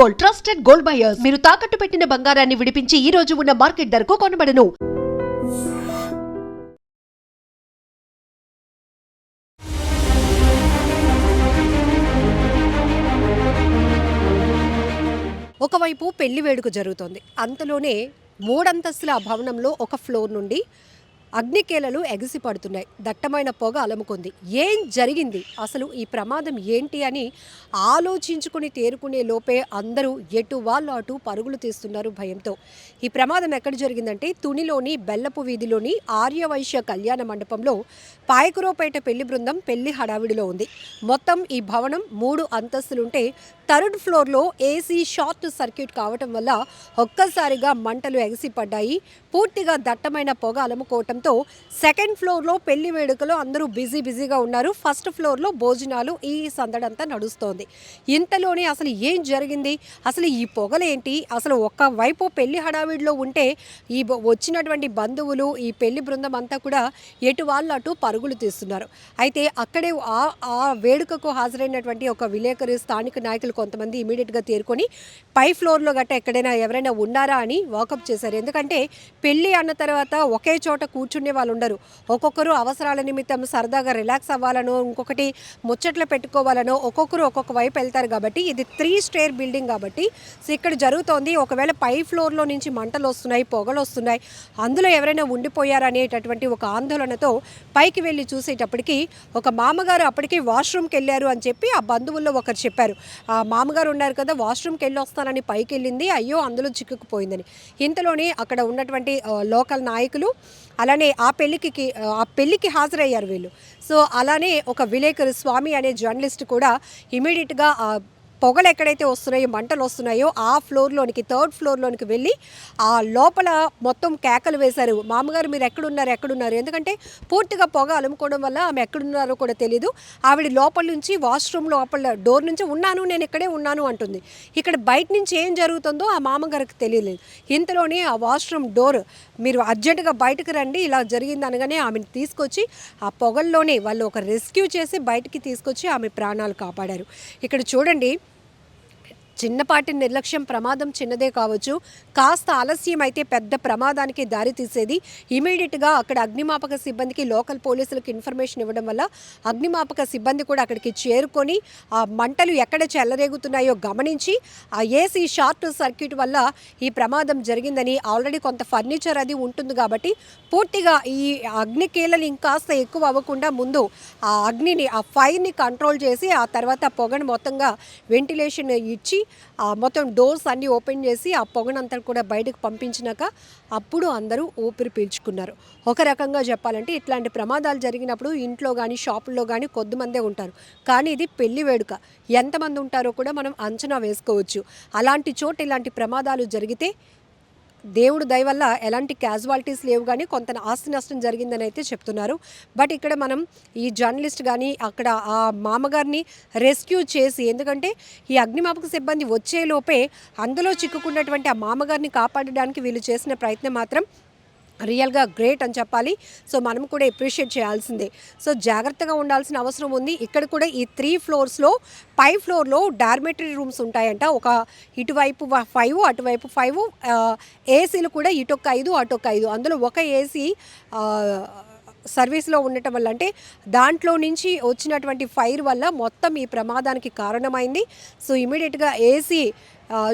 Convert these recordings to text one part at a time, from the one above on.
Gold, trusted gold buyers. మీరు తాకట్టు పెట్టిన బంగారాన్ని విడిపించి ఈ రోజు ఉన్న మార్కెట్ ధరకు కొనబడను. ఒకవైపు పెళ్లి వేడుక జరుగుతోంది. అంతలోనే మూడంతస్తుల భవనంలో ఒక ఫ్లోర్ నుండి అగ్నికేలలు ఎగిసి పడుతున్నాయి. దట్టమైన పొగ అలముకుంది. ఏం జరిగింది, అసలు ఈ ప్రమాదం ఏంటి అని ఆలోచించుకుని తేరుకునే లోపే అందరూ ఎటు వాళ్ళు అటు పరుగులు తీస్తున్నారు భయంతో. ఈ ప్రమాదం ఎక్కడ జరిగిందంటే తునిలోని బెల్లపు వీధిలోని ఆర్యవైశ్య కళ్యాణ మండపంలో పాయకురోపేట పెళ్లి బృందం పెళ్లి హడావిడిలో ఉంది. మొత్తం ఈ భవనం 3 అంతస్తులుంటే థర్డ్ ఫ్లోర్లో ఏసీ షార్ట్ సర్క్యూట్ కావటం వల్ల ఒక్కసారిగా మంటలు ఎగసిపడ్డాయి. పూర్తిగా దట్టమైన పొగ అలముకోవటంతో సెకండ్ ఫ్లోర్లో పెళ్లి వేడుకలో అందరూ బిజీగా ఉన్నారు. ఫస్ట్ ఫ్లోర్లో భోజనాలు, ఈ సందడంతా నడుస్తోంది. ఇంతలోనే అసలు ఏం జరిగింది, అసలు ఈ పొగలేంటి, అసలు ఒకవైపు పెళ్లి హడావిడిలో ఉంటే ఈ వచ్చినటువంటి బంధువులు, ఈ పెళ్లి బృందం అంతా కూడా ఎటు వాళ్ళు అటు పరుగులు తీస్తున్నారు. అయితే అక్కడే ఆ వేడుకకు హాజరైనటువంటి ఒక విలేకరి, స్థానిక నాయకులు కొంతమంది ఇమీడియట్గా తేరుకొని పై ఫ్లోర్లో గట్ట ఎక్కడైనా ఎవరైనా ఉన్నారా అని వాకప్ చేశారు. ఎందుకంటే పెళ్ళి అన్న తర్వాత ఒకే చోట కూర్చునే వాళ్ళు ఉండరు. ఒక్కొక్కరు అవసరాల నిమిత్తం సరదాగా రిలాక్స్ అవ్వాలనో, ఇంకొకటి ముచ్చట్లు పెట్టుకోవాలనో ఒక్కొక్కరు ఒక్కొక్క వైపు వెళ్తారు. కాబట్టి ఇది 3 స్టేర్ బిల్డింగ్ కాబట్టి ఇక్కడ జరుగుతోంది. ఒకవేళ పై ఫ్లోర్లో నుంచి మంటలు వస్తున్నాయి, పొగలు వస్తున్నాయి, అందులో ఎవరైనా ఉండిపోయారనేటటువంటి ఒక ఆందోళనతో పైకి వెళ్ళి చూసేటప్పటికి ఒక మామగారు అప్పటికి వాష్రూమ్కి వెళ్ళారు అని చెప్పి ఆ బంధువుల్లో ఒకరు చెప్పారు. ఆ మామగారు ఉన్నారు కదా, వాష్రూమ్కి వెళ్ళి వస్తానని పైకి వెళ్ళింది, అయ్యో అందులో చిక్కుకుపోయిందని. ఇంతలోనే అక్కడ ఉన్నటువంటి లోకల్ నాయకులు అలానే ఆ పెళ్ళికి హాజరయ్యారు వీళ్ళు. సో అలానే ఒక విలేకరు స్వామి అనే జర్నలిస్ట్ కూడా ఇమీడియట్గా పొగలు ఎక్కడైతే వస్తున్నాయో, మంటలు వస్తున్నాయో ఆ ఫ్లోర్లోనికి, థర్డ్ ఫ్లోర్లోనికి వెళ్ళి ఆ లోపల మొత్తం కేకలు వేశారు. మామగారు మీరు ఎక్కడున్నారు, ఎందుకంటే పూర్తిగా పొగ అలుముకోవడం వల్ల ఆమె ఎక్కడున్నారో కూడా తెలియదు. ఆవిడ లోపల నుంచి వాష్రూమ్ లోపల డోర్ నుంచి నేను ఇక్కడే ఉన్నాను అంటుంది. ఇక్కడ బయట నుంచి ఏం జరుగుతుందో ఆ మామగారికి తెలియలేదు. ఇంతలోనే ఆ వాష్రూమ్ డోర్ మీరు అర్జెంటుగా బయటకు రండి, ఇలా జరిగింది అనగానే ఆమెను తీసుకొచ్చి ఆ పొగల్లోనే వాళ్ళు ఒక రెస్క్యూ చేసి బయటికి తీసుకొచ్చి ఆమె ప్రాణాలు కాపాడారు. ఇక్కడ చూడండి, చిన్నపాటి నిర్లక్ష్యం ప్రమాదం చిన్నదే కావచ్చు, కాస్త ఆలస్యం అయితే పెద్ద ప్రమాదానికి దారి తీసేది. ఇమీడియట్గా అక్కడ అగ్నిమాపక సిబ్బందికి, లోకల్ పోలీసులకు ఇన్ఫర్మేషన్ ఇవ్వడం వల్ల అగ్నిమాపక సిబ్బంది కూడా అక్కడికి చేరుకొని ఆ మంటలు ఎక్కడ చెలరేగుతున్నాయో గమనించి ఆ ఏసీ షార్ట్ సర్క్యూట్ వల్ల ఈ ప్రమాదం జరిగిందని, ఆల్రెడీ కొంత ఫర్నిచర్ అది ఉంటుంది కాబట్టి పూర్తిగా ఈ అగ్నికీలలు ఇంకాస్త ఎక్కువ అవ్వకుండా ముందు ఆ అగ్నిని, ఆ ఫైర్ని కంట్రోల్ చేసి ఆ తర్వాత పొగను మొత్తంగా వెంటిలేషన్ ఇచ్చి మొత్తం డోర్స్ అన్నీ ఓపెన్ చేసి ఆ పొగనంతా కూడా బయటకు పంపించినాక అప్పుడు అందరూ ఊపిరి పీల్చుకున్నారు. ఒక రకంగా చెప్పాలంటే ఇట్లాంటి ప్రమాదాలు జరిగినప్పుడు ఇంట్లో కానీ షాపుల్లో కానీ కొద్దిమందే ఉంటారు. కానీ ఇది పెళ్లి వేడుక, ఎంతమంది ఉంటారో కూడా మనం అంచనా వేసుకోవచ్చు. అలాంటి చోట ఇలాంటి ప్రమాదాలు జరిగితే దేవుడు దయ వల్ల ఎలాంటి క్యాజువాలిటీస్ లేవు, కానీ కొంత ఆస్తి నష్టం జరిగిందని అయితే చెప్తున్నారు. బట్ ఇక్కడ మనం ఈ జర్నలిస్ట్ కానీ అక్కడ ఆ మామగారిని రెస్క్యూ చేసి, ఎందుకంటే ఈ అగ్నిమాపక సిబ్బంది వచ్చేలోపే అందులో చిక్కుకున్నటువంటి ఆ మామగారిని కాపాడడానికి వీళ్ళు చేసిన ప్రయత్నం మాత్రం రియల్గా గ్రేట్ అని చెప్పాలి. సో మనం కూడా అప్రిషియేట్ చేయాల్సిందే. సో జాగ్రత్తగా ఉండాల్సిన అవసరం ఉంది. ఇక్కడ కూడా ఈ 3 ఫ్లోర్స్లో పై ఫ్లోర్లో డార్మెటరీ రూమ్స్ ఉంటాయంట. ఒక ఇటువైపు 5, అటువైపు 5, ఏసీలు కూడా ఇటొక 5 అటొక 5. అందులో ఒక ఏసీ సర్వీస్లో ఉండటం వల్ల, అంటే దాంట్లో నుంచి వచ్చినటువంటి ఫైర్ వల్ల మొత్తం ఈ ప్రమాదానికి కారణమైంది. సో ఇమీడియట్గా ఏసీ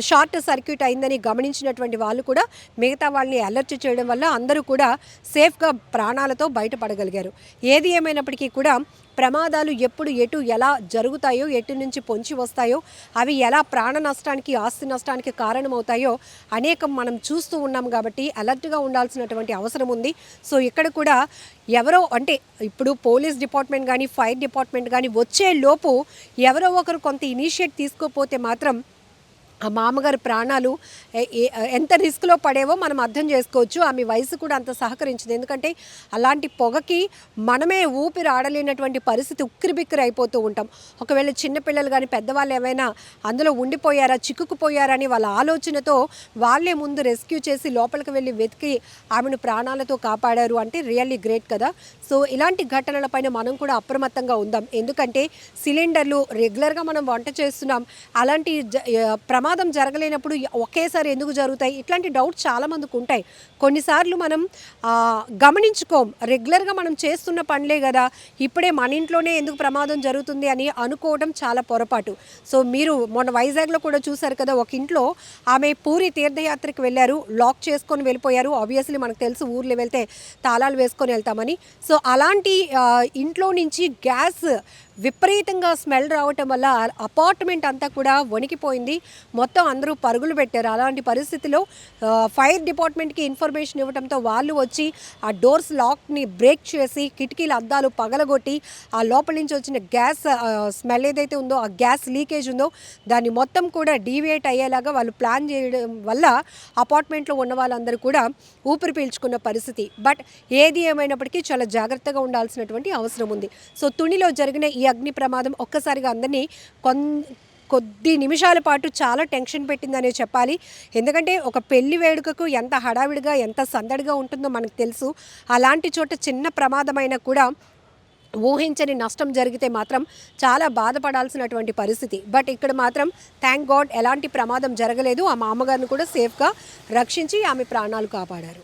షార్ట్ సర్క్యూట్ అయిందని గమనించినటువంటి వాళ్ళు కూడా మిగతా వాళ్ళని అలర్ట్ చేయడం వల్ల అందరూ కూడా సేఫ్గా ప్రాణాలతో బయటపడగలిగారు. ఏది ఏమైనప్పటికీ కూడా ప్రమాదాలు ఎప్పుడు ఎటు ఎలా జరుగుతాయో, ఎటు నుంచి పొంచి వస్తాయో, అవి ఎలా ప్రాణ నష్టానికి, ఆస్తి నష్టానికి కారణమవుతాయో అనేకం మనం చూస్తూ ఉన్నాం. కాబట్టి అలర్ట్గా ఉండాల్సినటువంటి అవసరం ఉంది. సో ఇక్కడ కూడా ఎవరో, అంటే ఇప్పుడు పోలీస్ డిపార్ట్మెంట్ కానీ ఫైర్ డిపార్ట్మెంట్ కానీ వచ్చే లోపు ఎవరో ఒకరు కొంత ఇనిషియేట్ తీసుకోకపోతే మాత్రం ఆ మామగారి ప్రాణాలు ఎంత రిస్క్లో పడేవో మనం అర్థం చేసుకోవచ్చు. ఆమె వయసు కూడా అంత సహకరించింది. ఎందుకంటే అలాంటి పొగకి మనమే ఊపిరి ఆడలేనటువంటి పరిస్థితి, ఉక్కిరిబిక్కిరి అయిపోతూ ఉంటాం. ఒకవేళ చిన్నపిల్లలు కానీ పెద్దవాళ్ళు ఏమైనా అందులో ఉండిపోయారా, చిక్కుకుపోయారని వాళ్ళ ఆలోచనతో వాళ్ళే ముందు రెస్క్యూ చేసి లోపలికి వెళ్ళి వెతికి ఆమెను ప్రాణాలతో కాపాడారు అంటే రియల్లీ గ్రేట్ కదా. సో ఇలాంటి ఘటనలపైన మనం కూడా అప్రమత్తంగా ఉందాం. ఎందుకంటే సిలిండర్లు రెగ్యులర్గా మనం వంట చేస్తున్నాం, అలాంటి ప్రమాదం జరగలేనప్పుడు ఒకేసారి ఎందుకు జరుగుతాయి? ఇట్లాంటి డౌట్స్ చాలామందికి ఉంటాయి. కొన్నిసార్లు మనం గమనించుకోం, రెగ్యులర్గా మనం చేస్తున్న పనులే కదా, ఇప్పుడే మన ఇంట్లోనే ఎందుకు ప్రమాదం జరుగుతుంది అని అనుకోవడం చాలా పొరపాటు. సో మీరు మొన్న వైజాగ్లో కూడా చూశారు కదా, ఒక ఇంట్లో ఆమె పూరి తీర్థయాత్రకు వెళ్ళారు, లాక్ చేసుకొని వెళ్ళిపోయారు. ఆబ్వియస్లీ మనకు తెలుసు ఊర్లో వెళ్తే తాళాలు వేసుకొని వెళ్తామని. సో అలాంటి ఇంట్లో నుంచి గ్యాస్ విపరీతంగా స్మెల్ రావటం వల్ల అపార్ట్మెంట్ అంతా కూడా వణికిపోయింది. మొత్తం అందరూ పరుగులు పెట్టారు. అలాంటి పరిస్థితిలో ఫైర్ డిపార్ట్మెంట్కి ఇన్ఫర్మేషన్ ఇవ్వడంతో వాళ్ళు వచ్చి ఆ డోర్స్ లాక్ని బ్రేక్ చేసి కిటికీల అద్దాలు పగలగొట్టి ఆ లోపల నుంచి వచ్చిన గ్యాస్ స్మెల్ ఏదైతే ఉందో, ఆ గ్యాస్ లీకేజ్ ఉందో దాన్ని మొత్తం కూడా డీవియేట్ అయ్యేలాగా వాళ్ళు ప్లాన్ చేయడం వల్ల అపార్ట్మెంట్లో ఉన్న వాళ్ళందరూ కూడా ఊపిరి పీల్చుకున్న పరిస్థితి. బట్ ఏది ఏమైనప్పటికీ చాలా జాగ్రత్తగా ఉండాల్సినటువంటి అవసరం ఉంది. సో తునిలో జరిగిన ఈ అగ్ని ప్రమాదం ఒక్కసారిగా అందరినీ కొద్ది నిమిషాల పాటు చాలా టెన్షన్ పెట్టిందనే చెప్పాలి. ఎందుకంటే ఒక పెళ్లి వేడుకకు ఎంత హడావిడిగా ఎంత సందడిగా ఉంటుందో మనకు తెలుసు. అలాంటి చోట చిన్న ప్రమాదమైనా కూడా ఊహించని నష్టం జరిగితే మాత్రం చాలా బాధపడాల్సినటువంటి పరిస్థితి. బట్ ఇక్కడ మాత్రం థ్యాంక్ గాడ్ ఎలాంటి ప్రమాదం జరగలేదు. ఆ మామగారిని కూడా సేఫ్గా రక్షించి ఆమె ప్రాణాలు కాపాడారు.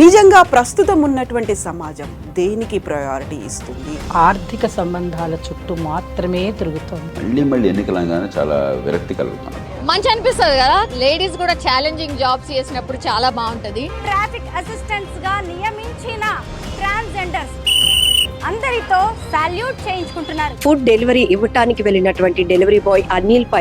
నిజంగా ప్రస్తుతం ఉన్నటువంటి సమాజం దేనికి ప్రయారిటీ ఇస్తుంది? ఆర్థిక సంబంధాల చుట్టూ మాత్రమే తిరుగుతుంది. మళ్ళీ ఎన్నికలంగానే చాలా విరక్తి కలుగుతాం. మంచి అనిపిస్తుంది కదా, లేడీస్ కూడా ఛాలెంజింగ్ జాబ్స్ చేసినప్పుడు చాలా బాగుంటది. ట్రాఫిక్ అసిస్టెంట్స్ గా నియమించిన ట్రాన్స్జెండర్స్ అందరితో సాల్యూట్ చేయించుకుంటున్నారు. ఫుడ్ డెలివరీ ఇవ్వటానికి వెళ్ళినటువంటి డెలివరీ బాయ్ అనిల్ పై